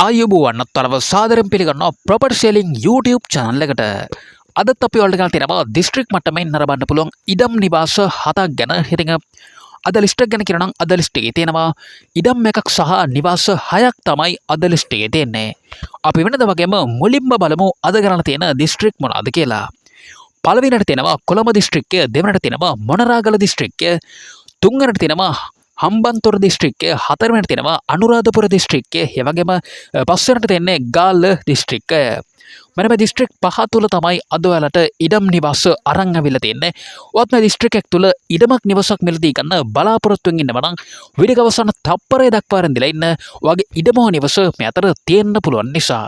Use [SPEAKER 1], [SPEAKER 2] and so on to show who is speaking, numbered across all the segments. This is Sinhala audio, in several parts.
[SPEAKER 1] ආයුබෝවන් අත්තරව සාදරයෙන් පිළිගන්නවා ප්‍රොපර්ටි සෙලිං YouTube channel එකට. අදත් අපි ඔයාලට ගෙනල්ලා තියෙනවා දිස්ත්‍රික් මට්ටමින් නරඹන්න පුළුවන් ඉඩම් නිවාස 7ක් ගැන. ඉතින් අද ලිස්ට් එක ගැන කියනවා නම් අද ලිස්ට් එකේ තියෙනවා ඉඩම් එකක් සහ නිවාස 6ක් තමයි අද ලිස්ට් එකේ තියෙන්නේ. අපි වෙනද වගේම මුලින්ම බලමු අද ගණන තියෙන දිස්ත්‍රික් මොනවාද කියලා. පළවෙනිට තියෙනවා කොළඹ දිස්ත්‍රික්කය, දෙවෙනිට තියෙනවා මොනරාගල දිස්ත්‍රික්කය, තුන්වෙනිට තියෙනවා හම්බන්තොට දිස්ත්‍රික්කය, හතරවෙනිට තියෙනවා අනුරාධපුර දිස්ත්‍රික්කය, ඒ වගේම පස්වෙනිට තියෙන්නේ ගාල්ල දිස්ත්‍රික්කය. මෙන්න මේ දිස්ත්‍රික් පහ තුල තමයි අද ඔයාලට ඉඩම් නිවාස අරන් අවිලා තියෙන්නේ. ඔයත් මේ දිස්ත්‍රික්කයක් තුල ඉඩමක් නිවසක් මිලදී ගන්න බලාපොරොත්තුෙන් ඉන්නව නම් වීඩියෝ අවසන් තප්පරේ දක්වා රැඳිලා ඉන්න. ඔයගේ ඉඩම නිවස මේ අතර තියෙන්න පුළුවන් නිසා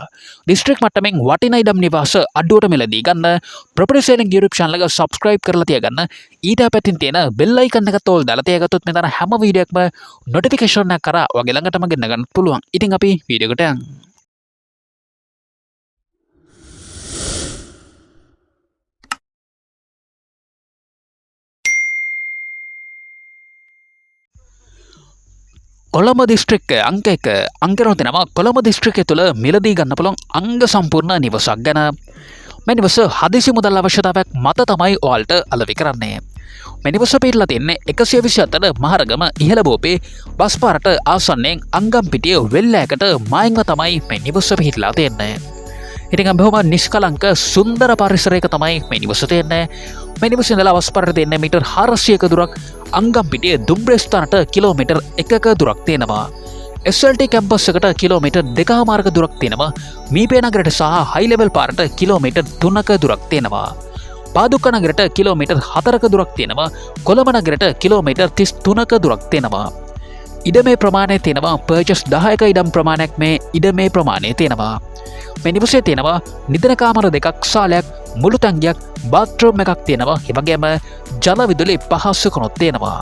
[SPEAKER 1] දිස්ත්‍රික් මට්ටමින් වටිනා ඉඩම් නිවාස අඩුවට මිලදී ගන්න ප්‍රොපර්ටි සෙලිං YouTube channel එක subscribe කරලා තියාගන්න. ඊට පැත්තෙන් තියෙන bell icon එක තෝල් දාලා තියාගත්තොත් මෙතන හැම වීඩියෝ එකක්ම notification එක කරා ඔයගේ ළඟටම ගෙන්න ගන්න පුළුවන්. ඉතින් අපි වීඩියෝ එකට යමු. කොළඹ දිස්ත්‍රික්කය අංක 1 අංකරන තියෙනවා කොළඹ දිස්ත්‍රික්කය තුළ මිලදී ගන්න පුළුවන් අංග සම්පූර්ණ නිවසක් ගැන. මේ නිවස හදිසි මුදල් අවශ්‍යතාවයක් මත තමයි ඔයාලට අලෙවි කරන්නේ. මේ නිවස පිටලා තියෙන්නේ 124 මහරගම ඉහළ බෝපේ බස් පාරට ආසන්නයෙන් අංගම්පිටිය වෙල්ලෑකට මායින්ව තමයි මේ නිවස පිටලා තියෙන්නේ. ඉතින් බොහොම නිෂ්කලංක සුන්දර පරිසරයක තමයි මේ නිවස තියෙන්නේ. මේ නිවසේ ඉඳලා බස් පාරට තියෙන මීටර් 400ක දුරක් අංගම්පිටිය දුම්බ්‍රෙස්ථානට කිලෝමීටර් 1ක දුරක් තියෙනවා. SLT කැම්පස් එකට කිලෝමීටර් 2කමාරක දුරක් තියෙනවා. මීපේ නගරයට සහ හයි ලෙවල් පාරට කිලෝමීටර් 3ක දුරක් තියෙනවා. පාදුක්ක නගරයට කිලෝමීටර් 4ක දුරක් තියෙනවා. කොළඹ නගරයට කිලෝමීටර් 33ක දුරක් තියෙනවා. ඉඩමේ ප්‍රමාණය තියෙනවා පර්චස් 10ක ඉඩම් ප්‍රමාණයක් මේ ඉඩමේ ප්‍රමාණය තියෙනවා. මේ නිවසේ තියෙනවා නිදන කාමර දෙකක්, සාලයක්, මුළු තැන්ගයක්, බාත්රූම් එකක් තියෙනවා. ඒ වගේම ජල විදුලි පහසුකමක් තියෙනවා.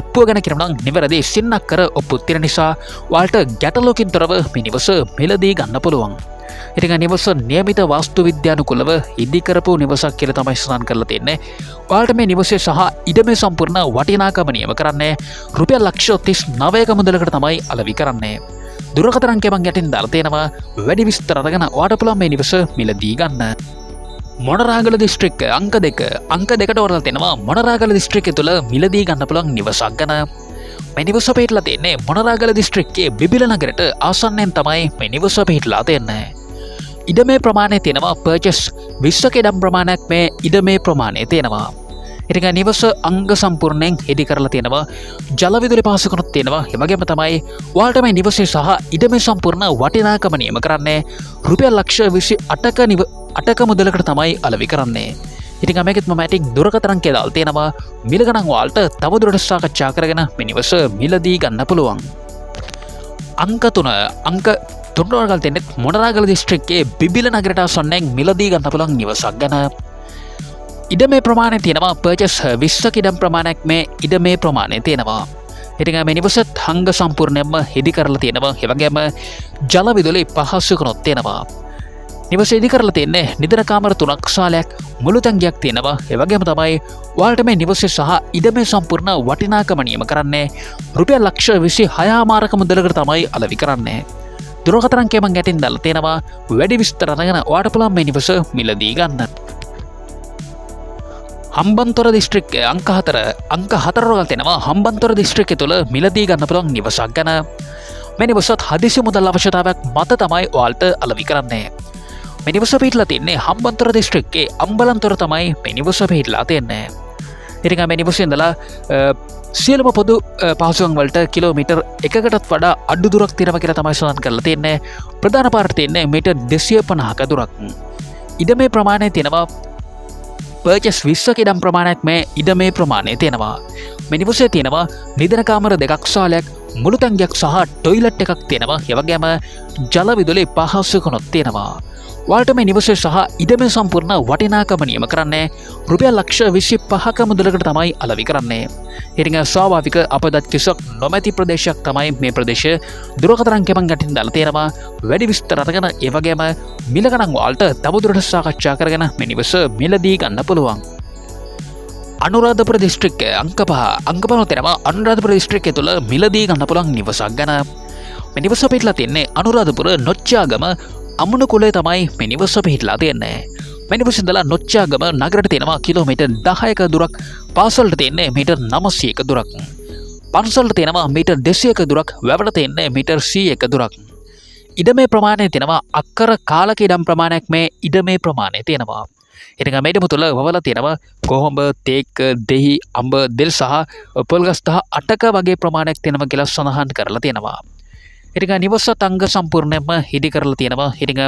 [SPEAKER 1] ඔප්පුව ගැන කියනවා නම් නිවැරදි සින්නක් කර ඔප්පු තියෙන නිසා ඔයාලට ගැටලුවකින් තොරව මේ නිවස මිලදී ගන්න පුළුවන්. ඉතින් නිවස නියමිත වාස්තු විද්‍යානුකූලව ඉදි කරපු නිවසක් කියලා තමයි සඳහන් කරලා තියෙන්නේ. ඔයාලට මේ නිවසේ සහ ඉඩමේ සම්පූර්ණ වටිනාකම නියම කරන්නේ රුපියල් ලක්ෂ 39ක මුදලකට තමයි අලෙවි කරන්නේ. දුරකථන අංකය මම යටින් දාලා තියෙනවා. වැඩි විස්තර අරගෙන ඔයාලට පුළුවන් මේ නිවස මිලදී ගන්න. මොනරාගල දිස්ත්‍රික්කය අංක 2 අංක 2ට වරලා තියෙනවා මොනරාගල දිස්ත්‍රික්කය තුළ මිලදී ගන්න පුළුවන් නිවසක් ගැන. මේ නිවස පිටලා තියෙන්නේ මොනරාගල දිස්ත්‍රික්කයේ බිබිල නගරයට ආසන්නයෙන් තමයි මේ නිවස පිටලා තියෙන්නේ. ඉඩමේ ප්‍රමාණය තියෙනවා පර්චස් 20ක ඉඩම් ප්‍රමාණයක් මේ ඉඩමේ ප්‍රමාණය තියෙනවා. ඉතින් නිවස අංග සම්පූර්ණයෙන් හෙදි කරලා තියෙනවා. ජල විදුලි පහසුකමක් තියෙනවා. ඒ වගේම තමයි ඔයාලට මේ නිවසේ සහ ඉඩමේ සම්පූර්ණ වටිනාකම නියම කරන්නේ රුපියල් ලක්ෂ 28ක මුදලකට තමයි අලෙවි කරන්නේ. ඉතින් මේකෙත් මම ඇටින් දුරකථන අංකය දාලා තියෙනවා. මිල ගණන් ඔයාලට තවදුරටත් සාකච්ඡා කරගෙන මේ නිවස මිලදී ගන්න පුළුවන්. අංක 3 අංක 3 වරගල් තියෙන්නේ මොනරාගල දිස්ත්‍රික්කයේ බිබිල නගරයට ආසන්නයෙන් මිලදී ගන්න පුළුවන් නිවසක් ගැන. ඉඩමේ ප්‍රමාණය තියෙනවා පර්චස් 20ක ඉඩම් ප්‍රමාණයක් මේ ඉඩමේ ප්‍රමාණය තියෙනවා. ඉතින් මේ නිවසත් අංග සම්පූර්ණයෙන්ම හෙදි කරලා තියෙනවා. ඒ වගේම ජල විදුලි පහසුකමක් තියෙනවා. නිවස ඉදි කරලා තියෙන්නේ නිදන කාමර 3ක්, සාලයක්, මුළු තැන්ගයක් තියෙනවා. ඒ වගේම තමයි ඔයාලට මේ නිවසේ සහ ඉඩමේ සම්පූර්ණ වටිනාකම නියම කරන්නේ රුපියල් ලක්ෂ 26මාරක මුදලකට තමයි අලෙවි කරන්නේ. දුරකථන අංකය මම යටින් දාලා තියෙනවා. වැඩි විස්තර අරගෙන ඔයාලට පුළුවන් මේ නිවස මිලදී ගන්න. හම්බන්තොට දිස්ත්‍රික්කය අංක 4 වරගල් තියෙනවා හම්බන්තොට දිස්ත්‍රික්කය තුළ මිලදී ගන්න පුළුවන් නිවසක් ගැන. මේ නිවසත් හදිසි මුදල් අවශ්‍යතාවයක් මත තමයි ඔයාලට අලෙවි කරන්නේ. මේ නිවස පිටලා තින්නේ හම්බන්තොට දිස්ත්‍රික්කයේ අම්බලන්තොට තමයි මේ නිවස පිටලා තින්නේ. ඉතින් මේ නිවසේ ඉඳලා සියලුම පොදු පහසුකම් වලට කිලෝමීටර් 1කටත් වඩා අඩු දුරක් තියෙනවා කියලා තමයි සඳහන් කරලා තින්නේ. ප්‍රධාන පාරට තින්නේ මීටර් 250ක දුරක්. ඉඩමේ ප්‍රමාණය තියෙනවා පර්චස් 20ක ඉඩම් ප්‍රමාණයක් මේ ඉඩමේ ප්‍රමාණය තියෙනවා. මේ නිවසේ තියෙනවා නිදන කාමර දෙකක්, සාලයක්, මුළු තැන්ගයක් සහ ටොයිලට් එකක් තියෙනවා. ඒ වගේම ජල විදුලි පහසුකමක් තියෙනවා. ඔයාලට මේ නිවසේ සහ ඉඩමේ සම්පූර්ණ වටිනාකම නියම කරන්නේ රුපියල් ලක්ෂ 25ක මුදලකට තමයි අලෙවි කරන්නේ. ඉතින් ස්වාභාවික අපදත් කිසිවක් නොමැති ප්‍රදේශයක් තමයි මේ ප්‍රදේශය. දුරකථන අංකය මම යටින් දාලා තියෙනවා. වැඩි විස්තර අරගෙන ඒ වගේම මිල ගණන් ඔයාලට තවදුරටත් සාකච්ඡා කරගෙන මේ නිවස මිලදී ගන්න පුළුවන්. අනුරාධපුර දිස්ත්‍රික්කය අංක 5 තියෙනවා අනුරාධපුර දිස්ත්‍රික්කය තුළ මිලදී ගන්න පුළුවන් නිවසක් ගැන. මේ නිවස පිහිටලා තින්නේ අනුරාධපුර නොච්චාගම අමුණුකුලේ තමයි මේ නිවස පිහිටලා තියන්නේ. මේ නිවස ඉඳලා නොච්චාගම නගරයට තියෙනවා කිලෝමීටර් 10ක දුරක්. පාසලට තියෙන්නේ මීටර් 900ක දුරක්. පන්සලට තියෙනවා මීටර් 200ක දුරක්. වැවට තියෙන්නේ මීටර් 100ක දුරක්. ඉඩමේ ප්‍රමාණය තියෙනවා අක්කර කාලක ඉඩම් ප්‍රමාණයක් මේ ඉඩමේ ප්‍රමාණය තියෙනවා. ඉතින් මේ ඉඩම තුල වවලා තියෙනවා කොහොඹ, තේක්, දෙහි, අඹ, දෙල් සහ පොල්ගස් 18ක වගේ ප්‍රමාණයක් තියෙනවා කියලා සඳහන් කරලා තියෙනවා. ඉතින් නිවසත් අංග සම්පූර්ණයෙන්ම හිදි කරලා තියෙනවා. ඉතින්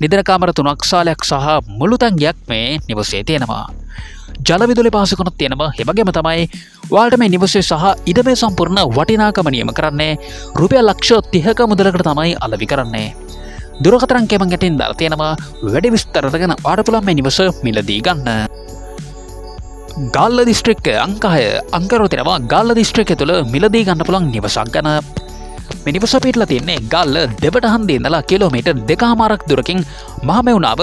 [SPEAKER 1] නිදන කාමර 3ක් සාලයක් සහ මුළු තැන්ගයක් මේ නිවසේ තියෙනවා. ජල විදුලි පහසුකමක් තියෙනවා. ඒ වගේම තමයි ඔයාලට මේ නිවසේ සහ ඉඩමේ සම්පූර්ණ වටිනාකම නියම කරන්නේ රුපියල් ලක්ෂ 30ක මුදලකට තමයි අලෙවි කරන්නේ. දුරකථන අංකය මම යටින් දාලා තියෙනවා. වැඩි විස්තර අරගෙන ඔයාලට පුළුවන් මේ නිවස මිලදී ගන්න. ගාල්ල දිස්ත්‍රික්කය අංක 6 අංකරව තියෙනවා. ගාල්ල දිස්ත්‍රික්කය තුළ මිලදී ගන්න පුළුවන් නිවසක් ගැන. මේ නිවස පිටලා තියෙන්නේ ගාල්ල දෙවටහන්දියේ ඉඳලා කිලෝමීටර් 2කමාරක් දුරකින් මහමෙවුනාව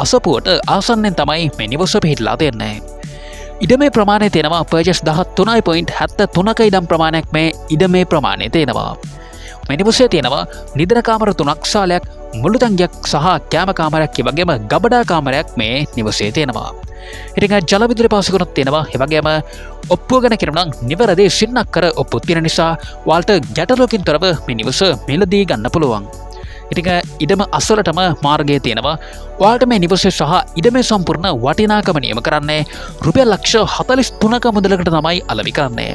[SPEAKER 1] අසපුවට ආසන්නෙන් තමයි මේ නිවස පිටලා තියෙන්නේ. ඉඩමේ ප්‍රමාණය තියෙනවා පර්චස් 13.73ක ඉඩම් ප්‍රමාණයක් මේ ඉඩමේ ප්‍රමාණය තියෙනවා. මේ නිවසේ තියෙනවා නිදන කාමර 3ක් සාලයක්, මුළු තැන්ගයක් සහ කෑම කාමරයක් වගේම ගබඩා කාමරයක් මේ නිවසේ තියෙනවා. ඉතින් ජල විදුලි පහසුකමක් තියෙනවා. ඒ වගේම ඔප්පුව ගැන කියනවා නම් නිවැරදි සින්නක් කර ඔප්පු තියෙන නිසා ඔයාලට ගැටලුවකින් තොරව මේ නිවස මිලදී ගන්න පුළුවන්. ඉතින් ඉඩම අසලටම මාර්ගය තියෙනවා. ඔයාලට මේ නිවසේ සහ ඉඩමේ සම්පූර්ණ වටිනාකම නියම කරන්නේ රුපියල් ලක්ෂ 43ක මුදලකට තමයි අලෙවි කරන්නේ.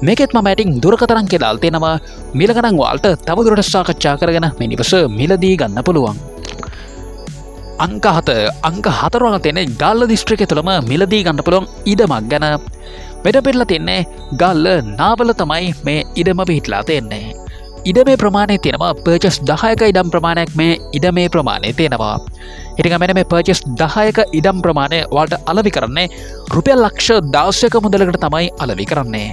[SPEAKER 1] මේකෙත් මම ඇටින් දුරකථන අංකය දාලා තියෙනවා. මිල ගණන් ඔයාලට තවදුරටත් සාකච්ඡා කරගෙන මේ නිවස මිලදී ගන්න පුළුවන්. අංක 4 වල තියෙන ගාල්ල දිස්ත්‍රික්කය තුළම මිලදී ගන්න පුළුවන් ඉඩමක් ගැන. මෙතන පිටලා තියන්නේ ගාල්ල නාවල තමයි මේ ඉඩම පිහිටලා තියෙන්නේ. ඉඩමේ ප්‍රමාණය තියෙනවා පර්චස් 10ක ඉඩම් ප්‍රමාණයක් මේ ඉඩමේ ප්‍රමාණය තියෙනවා. ඉතින් මෙන්න මේ පර්චස් 10ක ඉඩම් ප්‍රමාණය ඔයාලට අලෙවි කරන්නේ රුපියල් ලක්ෂ 16ක මුදලකට තමයි අලෙවි කරන්නේ.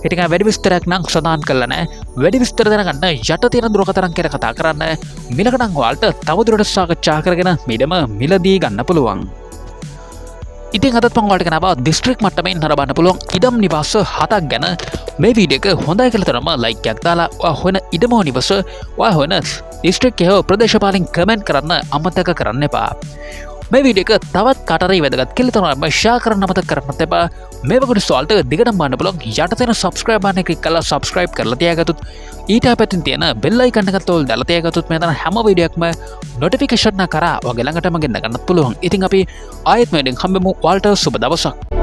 [SPEAKER 1] ඉතින් වැඩි විස්තරයක් නම් සඳහන් කළා නැහැ. වැඩි විස්තර දැනගන්න යට තියෙන දුරකථන අංකයට කතා කරන්න. මිලකඩම් ඔයාලට තවදුරටත් සාකච්ඡා කරගෙන මේදම මිලදී ගන්න පුළුවන්. ඉතින් අදත් මම ඔයාලට කියනවා දිස්ත්‍රික් මට්ටමින් නරඹන්න පුළුවන් ඉඩම් නිවාස 7ක් ගැන. මේ වීඩියෝ එක හොඳයි කියලා තරම ලයික් එකක් දාලා ඔයා හොයන ඉඩම නිවස ඔයා හොයන දිස්ත්‍රික්කයේ ප්‍රදේශපාලෙන් කමෙන්ට් කරන්න අමතක කරන්න එපා. මේ වීඩියෝ එක තවත් කාටරි වැදගත් කියලා තමයි ෂෙයා කරන්න අමතක කරන්නත් එපා. මේ වගේ සෝල්ට දිගටම බලන්න බලන්න යට තියෙන subscribe බටන් එක ක්ලික් කරලා subscribe කරලා තියාගත්තොත් ඊට පැත්තෙන් තියෙන bell icon එකත් ඔල් දාලා තියාගත්තොත් මෙතන හැම වීඩියෝ එකක්ම notification එක කරා ඔයාගේ ළඟටම ගෙන්න ගන්නත් පුළුවන්. ඉතින් අපි ආයෙත් මේ හම්බෙමු. ඔයාලට සුබ දවසක්.